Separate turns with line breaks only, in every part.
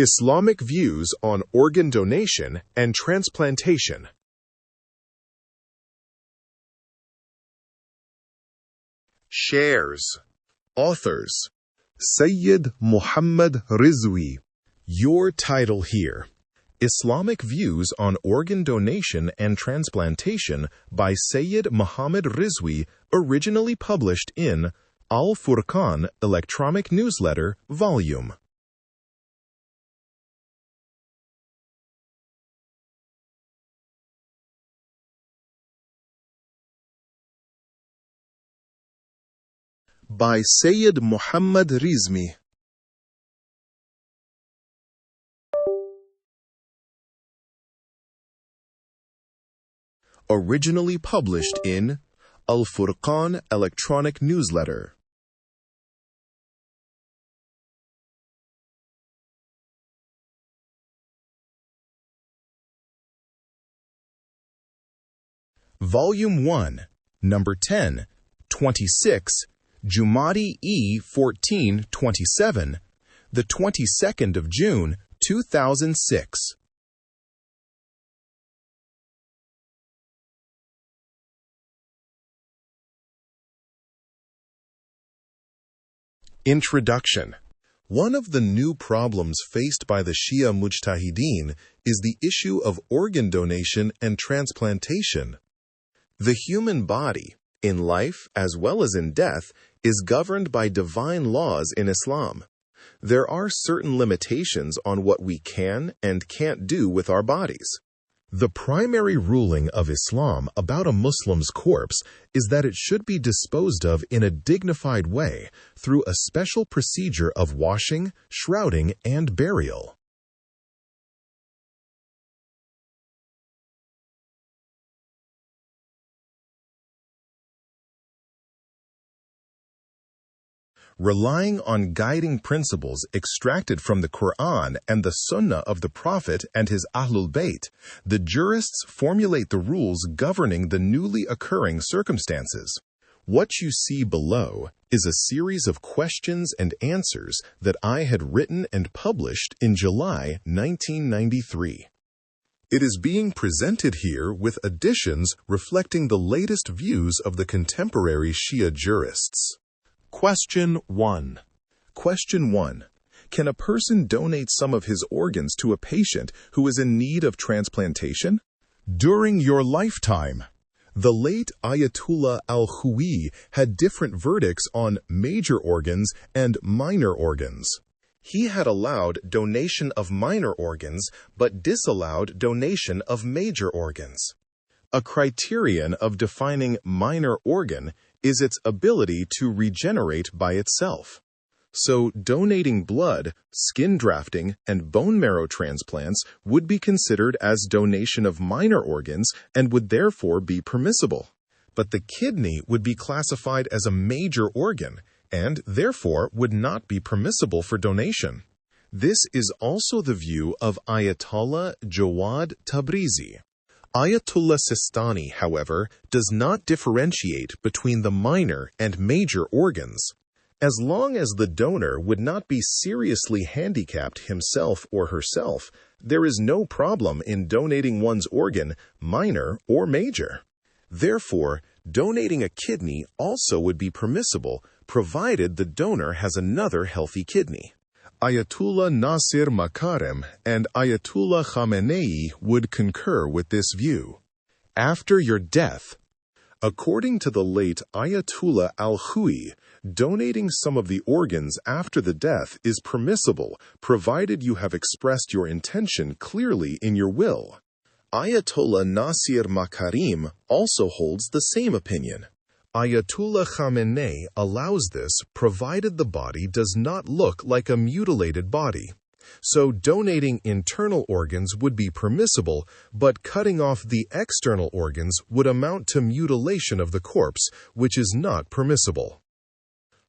Islamic views on organ donation and transplantation. Shares. Authors.
Sayyid Muhammad Rizvi.
Your title here. Islamic Views on Organ Donation and Transplantation by Sayyid Muhammad Rizvi, originally published in Al-Furqan Electronic Newsletter, Volume.
By Sayyid Muhammad Rizvi.
Originally published in Al-Furqan Electronic Newsletter. Volume 1, Number 10, 26, Jumadi E 1427, the 22nd of June, 2006. Introduction. One of the new problems faced by the Shia Mujtahideen is the issue of organ donation and transplantation. The human body, in life as well as in death, is governed by divine laws in Islam. There are certain limitations on what we can and can't do with our bodies. The primary ruling of Islam about a Muslim's corpse is that it should be disposed of in a dignified way through a special procedure of washing, shrouding, and burial. Relying on guiding principles extracted from the Quran and the Sunnah of the Prophet and his Ahlul Bayt, the jurists formulate the rules governing the newly occurring circumstances. What you see below is a series of questions and answers that I had written and published in July 1993. It is being presented here with additions reflecting the latest views of the contemporary Shia jurists. Question 1. Question 1. Can a person donate some of his organs to a patient who is in need of transplantation? During your lifetime, the late Ayatollah al-Khawi had different verdicts on major organs and minor organs. He had allowed donation of minor organs but disallowed donation of major organs. A criterion of defining minor organ is its ability to regenerate by itself. So donating blood, skin drafting, and bone marrow transplants would be considered as donation of minor organs and would therefore be permissible. But the kidney would be classified as a major organ and therefore would not be permissible for donation. This is also the view of Ayatollah Jawad Tabrizi. Ayatollah Sistani, however, does not differentiate between the minor and major organs. As long as the donor would not be seriously handicapped himself or herself, there is no problem in donating one's organ, minor or major. Therefore, donating a kidney also would be permissible, provided the donor has another healthy kidney. Ayatollah Nasir Makarem and Ayatollah Khamenei would concur with this view. After your death, according to the late Ayatollah al-Khawi, donating some of the organs after the death is permissible, provided you have expressed your intention clearly in your will. Ayatollah Nasir Makarem also holds the same opinion. Ayatollah Khamenei allows this provided the body does not look like a mutilated body. So donating internal organs would be permissible, but cutting off the external organs would amount to mutilation of the corpse, which is not permissible.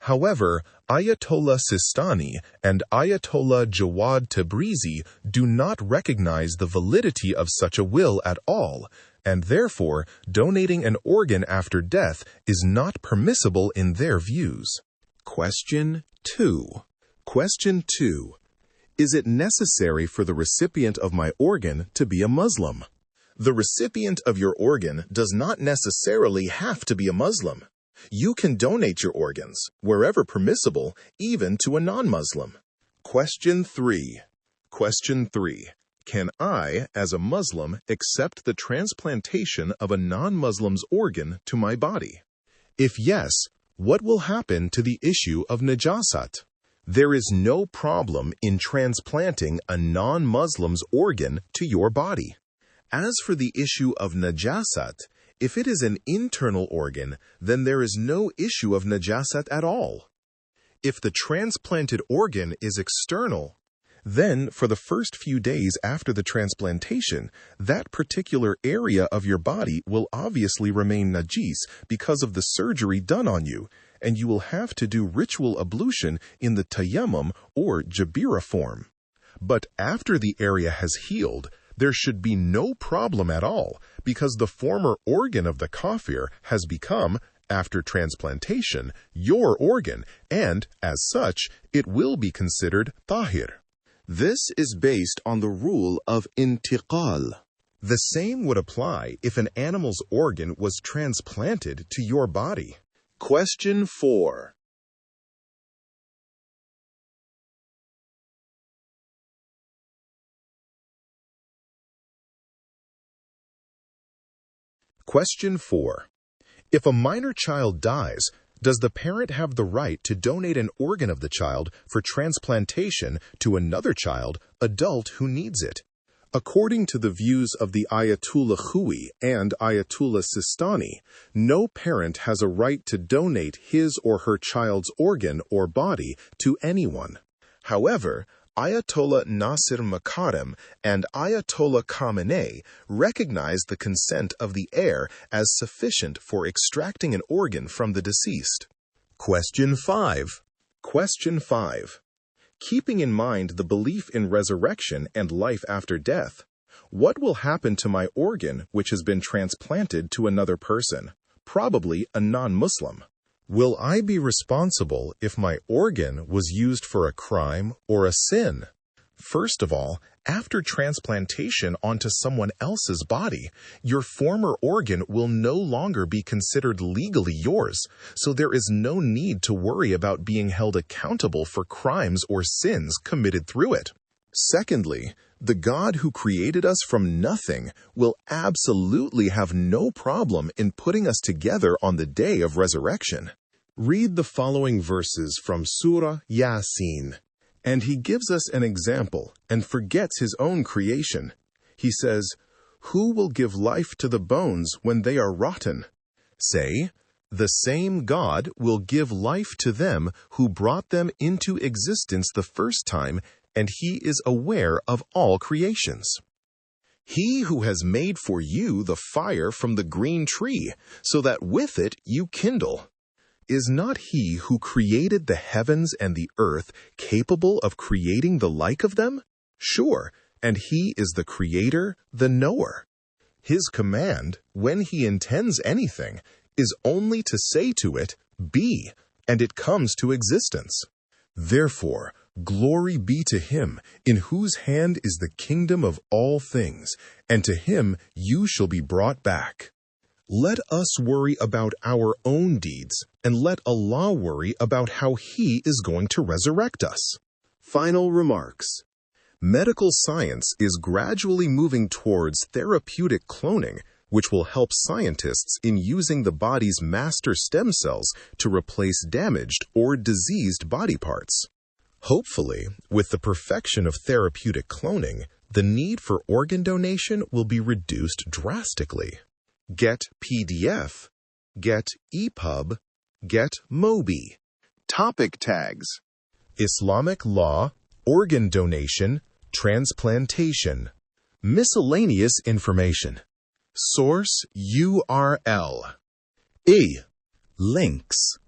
However, Ayatollah Sistani and Ayatollah Jawad Tabrizi do not recognize the validity of such a will at all, and therefore donating an organ after death is not permissible in their views. Question 2. Question 2. Is it necessary for the recipient of my organ to be a Muslim? The recipient of your organ does not necessarily have to be a Muslim. You can donate your organs, wherever permissible, even to a non-Muslim. Question 3. Question 3. Can I, as a Muslim, accept the transplantation of a non-Muslim's organ to my body? If yes, what will happen to the issue of najasat? There is no problem in transplanting a non-Muslim's organ to your body. As for the issue of najasat, if it is an internal organ, then there is no issue of najasat at all. If the transplanted organ is external, then for the first few days after the transplantation, that particular area of your body will obviously remain najis because of the surgery done on you, and you will have to do ritual ablution in the tayammum or jabira form. But after the area has healed, there should be no problem at all, because the former organ of the kafir has become, after transplantation, your organ, and, as such, it will be considered tahir. This is based on the rule of intiqal. The same would apply if an animal's organ was transplanted to your body. Question 4. Question 4. If a minor child dies, does the parent have the right to donate an organ of the child for transplantation to another child, adult, who needs it? According to the views of the Ayatollah Khawi and Ayatollah Sistani, no parent has a right to donate his or her child's organ or body to anyone. However, Ayatollah Nasir Makarem and Ayatollah Khamenei recognize the consent of the heir as sufficient for extracting an organ from the deceased. Question 5. Question 5. Keeping in mind the belief in resurrection and life after death, what will happen to my organ which has been transplanted to another person, probably a non-Muslim? Will I be responsible if my organ was used for a crime or a sin? First of all, after transplantation onto someone else's body, your former organ will no longer be considered legally yours, so there is no need to worry about being held accountable for crimes or sins committed through it. Secondly, the God who created us from nothing will absolutely have no problem in putting us together on the day of resurrection. Read the following verses from Surah Yasin. And he gives us an example and forgets his own creation. He says, "Who will give life to the bones when they are rotten?" Say, "The same God will give life to them who brought them into existence the first time, and he is aware of all creations." He who has made for you the fire from the green tree, so that with it you kindle. Is not he who created the heavens and the earth capable of creating the like of them? Sure, and he is the creator, the knower. His command, when he intends anything, is only to say to it, "Be," and it comes to existence. Therefore, glory be to him, in whose hand is the kingdom of all things, and to him you shall be brought back. Let us worry about our own deeds, and let Allah worry about how He is going to resurrect us. Final remarks. Medical science is gradually moving towards therapeutic cloning, which will help scientists in using the body's master stem cells to replace damaged or diseased body parts. Hopefully, with the perfection of therapeutic cloning, the need for organ donation will be reduced drastically. Get PDF, get EPUB, get Mobi. Topic tags: Islamic law, organ donation, transplantation. Miscellaneous information. Source URL. Links.